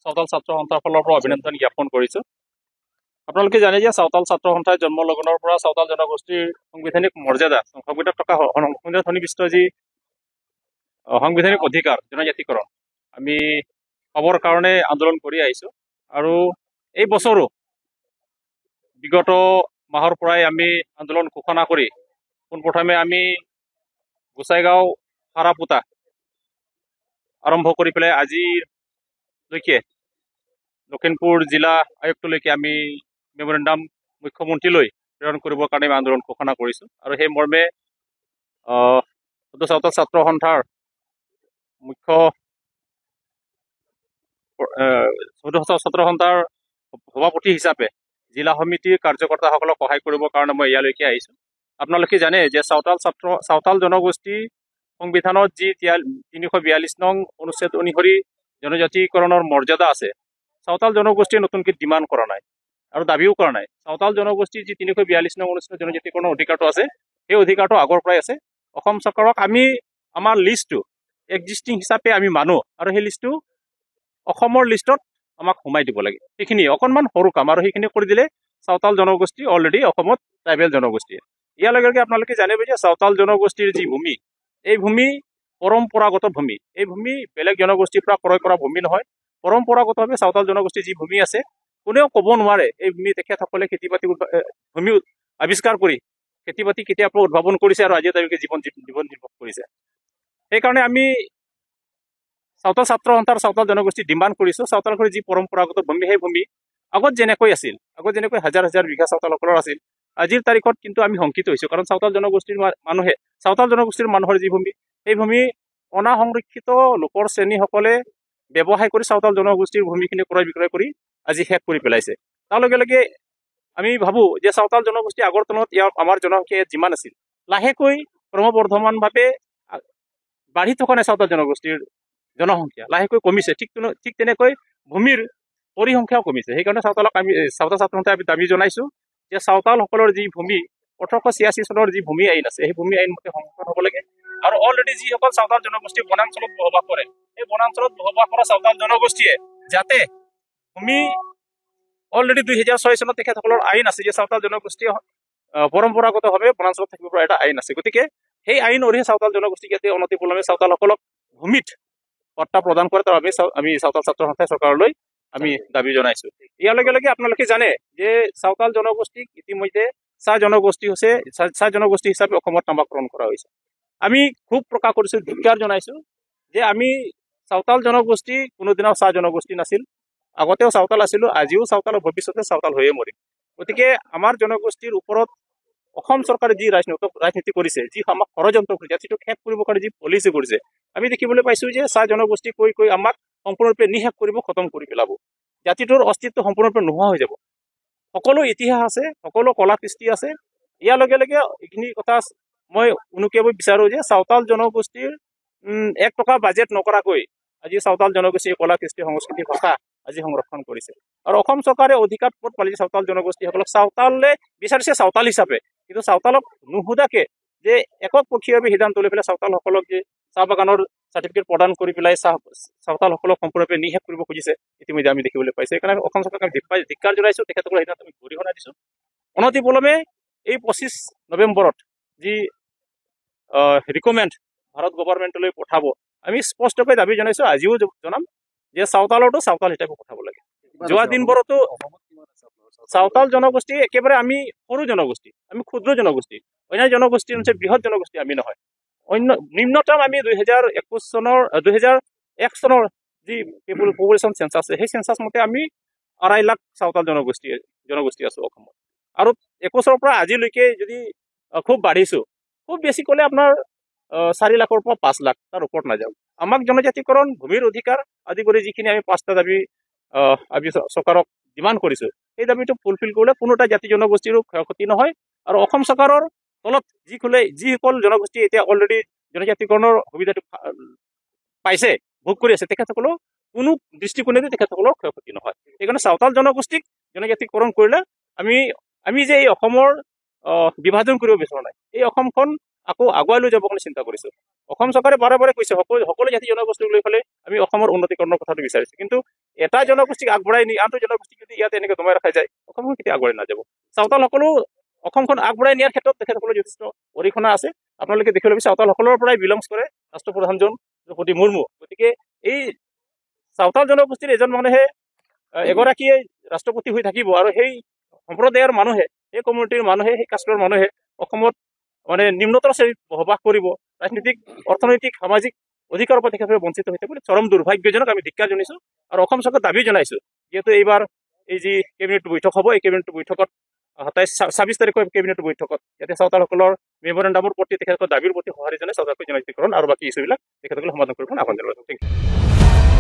চাওতাল ছাত্ৰ সন্থাৰ ফালৰ পৰা অভিনন্দন জ্ঞাপন কৰিছোঁ। আপোনালোকে জানে যে চাওতাল ছাত্ৰ সন্থাই জন্মলগ্নৰ পৰা চাওতাল জনগোষ্ঠীৰ সাংবিধানিক মৰ্যাদা, সংবিধানত থকা সংবিধানত সন্নিৱিষ্ট যি সাংবিধানিক অধিকাৰ জনজাতিকৰণ আমি পাবৰ কাৰণে আন্দোলন কৰি আহিছোঁ। আৰু এই বছৰো বিগত মাহৰ পৰাই আমি আন্দোলন ঘোষণা কৰি পোনপ্ৰথমে আমি গোসাইগাঁও হাৰাপুতা আৰম্ভ কৰি পেলাই আজিলৈকে লখিমপুৰ জিলা আয়ুক্তলৈকে আমি মেমৰেণ্ডাম মুখ্যমন্ত্ৰীলৈ প্ৰেৰণ কৰিবৰ কাৰণে আমি আন্দোলন ঘোষণা কৰিছোঁ। আৰু সেই মৰ্মে চাওতাল ছাত্ৰ সন্থাৰ মুখ্য ছাত্ৰ সন্থাৰ সভাপতি হিচাপে জিলা সমিতিৰ কাৰ্যকৰ্তাসকলক সহায় কৰিবৰ কাৰণে মই ইয়ালৈকে আহিছোঁ। আপোনালোকে জানে যে চাওতাল জনগোষ্ঠী সংবিধানত যি 342 নং অনুচ্ছেদ অনুসৰি জনজাতিকৰণৰ মৰ্যাদা আছে, চাওতাল জনগোষ্ঠীয়ে নতুনকৈ ডিমাণ্ড কৰা নাই আৰু দাবীও কৰা নাই। চাওতাল জনগোষ্ঠীৰ যি 342 নং অনুচ্ছেদ জনজাতিকৰণৰ অধিকাৰটো আছে, সেই অধিকাৰটো আগৰ পৰাই আছে। অসম চৰকাৰক আমি আমাৰ লিষ্টটো এক্সিষ্টিং হিচাপে আমি মানো আৰু সেই লিষ্টটো অসমৰ লিষ্টত আমাক সোমাই দিব লাগে। সেইখিনি অকণমান সৰু কাম আৰু সেইখিনি কৰি দিলে চাওতাল জনগোষ্ঠী অলৰেডি অসমত ট্ৰাইবেল জনগোষ্ঠী। ইয়াৰ লগে লগে আপোনালোকে জানিব যে চাওতাল জনগোষ্ঠীৰ যি ভূমি, এই ভূমি পৰম্পৰাগত ভূমি। এই ভূমি বেলেগ জনগোষ্ঠীৰ পৰা ক্ৰয় কৰা ভূমি নহয়। পৰম্পৰাগতভাৱে চাওতাল জনগোষ্ঠীৰ যি ভূমি আছে, কোনেও ক'ব নোৱাৰে এই ভূমি তেখেতসকলে খেতি বাতি ভূমি আৱিষ্কাৰ কৰি খেতি বাতি কেতিয়াৰ পৰা উদ্ভাৱন কৰিছে আৰু আজি তেওঁলোকে জীৱন নিৰ্বাহ কৰিছে। সেইকাৰণে আমি চাওতাল ছাত্ৰ সন্থাৰ চাওতাল জনগোষ্ঠী ডিমাণ্ড কৰিছোঁ, চাওতালসকলৰ যি পৰম্পৰাগত ভূমি, সেই ভূমি আগত যেনেকৈ আছিল, আগত যেনেকৈ হাজাৰ হাজাৰ বিঘা চাওতালসকলৰ আছিল, আজিৰ তাৰিখত কিন্তু আমি শংকিত হৈছোঁ। কাৰণ চাওতাল জনগোষ্ঠীৰ মানুহৰ যি ভূমি, সেই ভূমি অনাসংৰক্ষিত লোকৰ শ্ৰেণীসকলে ব্যৱসায় কৰি চাওতাল জনগোষ্ঠীৰ ভূমিখিনি ক্ৰয় বিক্ৰয় কৰি আজি শেষ কৰি পেলাইছে। তাৰ লগে লগে আমি ভাবোঁ যে চাওতাল জনগোষ্ঠী আগৰ তুলনাত আমাৰ জনসংখ্যা যিমান আছিল, লাহেকৈ ক্ৰমবৰ্ধমানভাৱে বাঢ়ি থকা নাই। চাওতাল জনগোষ্ঠীৰ জনসংখ্যা লাহেকৈ কমিছে, ঠিক তেনেকৈ ভূমিৰ পৰিসংখ্যাও কমিছে। সেইকাৰণে চাওতাল ছাত্ৰ সন্থাই আমি দাবী জনাইছোঁ যে চাওতালসকলৰ যি ভূমি 1886 চনৰ যি ভূমি আইন আছে, সেই ভূমি আইন মতে সংৰক্ষণ হ'ব লাগে। আৰু অলৰেডি যিসকল চাওতাল জনগোষ্ঠী বনাঞ্চলত বসবাস কৰে, সেই বনাঞ্চলত বসবাস কৰা চাওতাল জনগোষ্ঠীয়ে যাতে ভূমি অলৰেডি 2006 চনত তেখেতসকলৰ আইন আছে যে চাওতাল জনগোষ্ঠীয়ে পৰম্পৰাগতভাৱে বনাঞ্চলত থাকিব পৰা এটা আইন আছে। গতিকে সেই আইন অধীনে চাওতাল জনগোষ্ঠীক যাতে অনতিপলমে চাওতালসকলক ভূমিত পট্টা প্ৰদান কৰে, তাৰ বাবে আমি চাওতাল ছাত্ৰ সন্থাই চৰকাৰলৈ আমি দাবী জনাইছোঁ। ইয়াৰ লগে লগে আপোনালোকে জানে যে চাওতাল জনগোষ্ঠীক ইতিমধ্যে চাহ জনগোষ্ঠী হিচাপে অসমত নামাকৰণ কৰা হৈছে। আমি খুব প্ৰকাশ কৰিছোঁ, ধিক্কাৰ জনাইছোঁ যে আমি চাওতাল জনগোষ্ঠী কোনোদিনাও চাহ জনগোষ্ঠী নাছিল। আগতেও চাওতাল আছিলোঁ, আজিও চাওতাল, ভৱিষ্যতে চাওতাল হৈয়ে মৰিম। গতিকে আমাৰ জনগোষ্ঠীৰ ওপৰত অসম চৰকাৰে যি ৰাজনীতি কৰিছে, যি আমাক ষড়যন্ত্ৰ কৰিছে, যিটো শেষ কৰিবৰ কাৰণে যি পলিচি কৰিছে, আমি দেখিবলৈ পাইছোঁ যে চাহ জনগোষ্ঠী কৈ আমাক সম্পূৰ্ণৰূপে নিঃশেষ কৰিব, খতম কৰি পেলাব। জাতিটোৰ অস্তিত্ব সম্পূৰ্ণৰূপে নোহোৱা হৈ যাব। সকলো ইতিহাস আছে, সকলো কলা কৃষ্টি আছে। ইয়াৰ লগে লগে এইখিনি কথা মই উনুকিয়াব বিচাৰোঁ যে চাওতাল জনগোষ্ঠীৰ 1 টকা বাজেট নকৰাকৈ আজি চাওতাল জনগোষ্ঠীৰ কলা কৃষ্টি সংস্কৃতি ভাষা আজি সংৰক্ষণ কৰিছে। আৰু অসম চৰকাৰে অধিকাৰ পথ পালিছে চাওতাল জনগোষ্ঠীসকলক। চাওতালে বিচাৰিছে চাওতাল হিচাপে, কিন্তু চাওতালক নুসুধাকে যে একপক্ষীয়ভাৱে সিদ্ধান্ত লৈ পেলাই চাওতালসকলক যে চাহ বাগানৰ চাৰ্টিফিকেট প্ৰদান কৰি পেলাই চাওতালসকলক সম্পূৰ্ণৰূপে নিঃশেষ কৰিব খুজিছে, ইতিমধ্যে আমি দেখিবলৈ পাইছোঁ। সেইকাৰণে অসম চৰকাৰক আমি ধিক্কাৰ জনাইছোঁ, তেখেতসকলৰ সিদ্ধান্ত আমি গৰিহণা দিছোঁ। অনতিপলমে এই 25 নৱেম্বৰত যি ৰিকমেণ্ড ভাৰত গভৰ্ণমেণ্টলৈ পঠাব, আমি স্পষ্টকৈ দাবী জনাইছোঁ, আজিও জনাম যে চাওতালৰটো চাওতাল হিচাপে পঠাব লাগে। যোৱা দিনবোৰতো চাওতাল জনগোষ্ঠী একেবাৰে আমি সৰু জনগোষ্ঠী, আমি ক্ষুদ্ৰ জনগোষ্ঠী। অন্য জনগোষ্ঠী অনুসৰি বৃহৎ জনগোষ্ঠী আমি নহয়। নিম্নতম আমি 2001 চনৰ যি পপুলেশ্যন চেঞ্চাছ আছে, সেই চেঞ্চাছ মতে আমি 2.5 লাখ চাওতাল জনগোষ্ঠী আছোঁ অসমত। আৰু 21 পৰা আজিলৈকে যদি খুব বাঢ়িছোঁ, খুব বেছি ক'লে আপোনাৰ 4 লাখৰ পৰা 5 লাখ, তাৰ ওপৰত নাযাওঁ। আমাক জনজাতিকৰণ, ভূমিৰ অধিকাৰ আদি কৰি যিখিনি আমি 5টা দাবী আমি চৰকাৰক ডিমাণ্ড কৰিছোঁ, সেই দাবীটো ফুলফিল কৰিলে কোনো এটা জাতি জনগোষ্ঠীৰো ক্ষয়ক্ষতি নহয়। আৰু অসম চৰকাৰৰ তলত যিসকল জনগোষ্ঠী এতিয়া অলৰেডি জনজাতিকৰণৰ সুবিধাটো পাইছে, ভোগ কৰি আছে, তেখেতসকলেও কোনো দৃষ্টিকোণেদি তেখেতসকলৰ ক্ষয়ক্ষতি নহয়। সেইকাৰণে চাওতাল জনগোষ্ঠীক জনজাতিকৰণ কৰিলে আমি যে এই অসমৰ বিভাজন কৰিব বিচৰা নাই, এই অসমখন আকৌ আগুৱাই লৈ যাব কাৰণে চিন্তা কৰিছোঁ। অসম চৰকাৰে বাৰে বাৰে কৈছে সকলো জাতি জনগোষ্ঠীক লৈ পেলাই আমি অসমৰ উন্নতিকৰণৰ কথাটো বিচাৰিছোঁ, কিন্তু এটা জনগোষ্ঠীক আগবঢ়াই নি আনটো জনগোষ্ঠীক যদি ইয়াত এনেকৈ দমাই ৰখা যায় অসমখন কেতিয়া আগবঢ়াই নাযাব। চাওতালসকলো অসমখন আগবঢ়াই নিয়াৰ ক্ষেত্ৰত তেখেতসকলৰ যথেষ্ট অৰিহণা আছে। আপোনালোকে দেখিবলৈ পাইছে চাওতালসকলৰ পৰাই বিলংছ কৰে ৰাষ্ট্ৰপ্ৰধানজন দ্ৰৌপদী মুৰ্মু। গতিকে এই চাওতাল জনগোষ্ঠীৰ এজন মানুহে এগৰাকীয়ে ৰাষ্ট্ৰপতি হৈ থাকিব আৰু সেই সম্প্ৰদায়ৰ মানুহে সেই কমিউনিটিৰ মানুহে সেই কাষ্টৰ মানুহে অসমত মানে নিম্নতৰ শ্ৰেণীত বসবাস কৰিব, ৰাজনীতিক অৰ্থনৈতিক সামাজিক অধিকাৰৰ পৰা তেখেতসকলে বঞ্চিত হৈ থাকিব। চৰম দুৰ্ভাগ্যজনক। আমি ধিক্কাৰ জনাইছোঁ আৰু অসম চৰকাৰক দাবী জনাইছোঁ যিহেতু এইবাৰ এই যি কেবিনেট বৈঠক হ'ব এই কেবিনেট বৈঠকত 27 তাৰিখৰ কেবিনেট বৈঠকত ইয়াতে চাওতালসকলৰ মেমৰেণ্ডামৰ প্ৰতি তেখেতসকলৰ দাবীৰ প্ৰতি সঁহাৰি জনাই চৰকাৰক জনাইকৰণ আৰু বাকী ইছ্যুবিলাক তেখেতসকলে সমাধান কৰিব আহ্বান জনাইছোঁ। Thank U.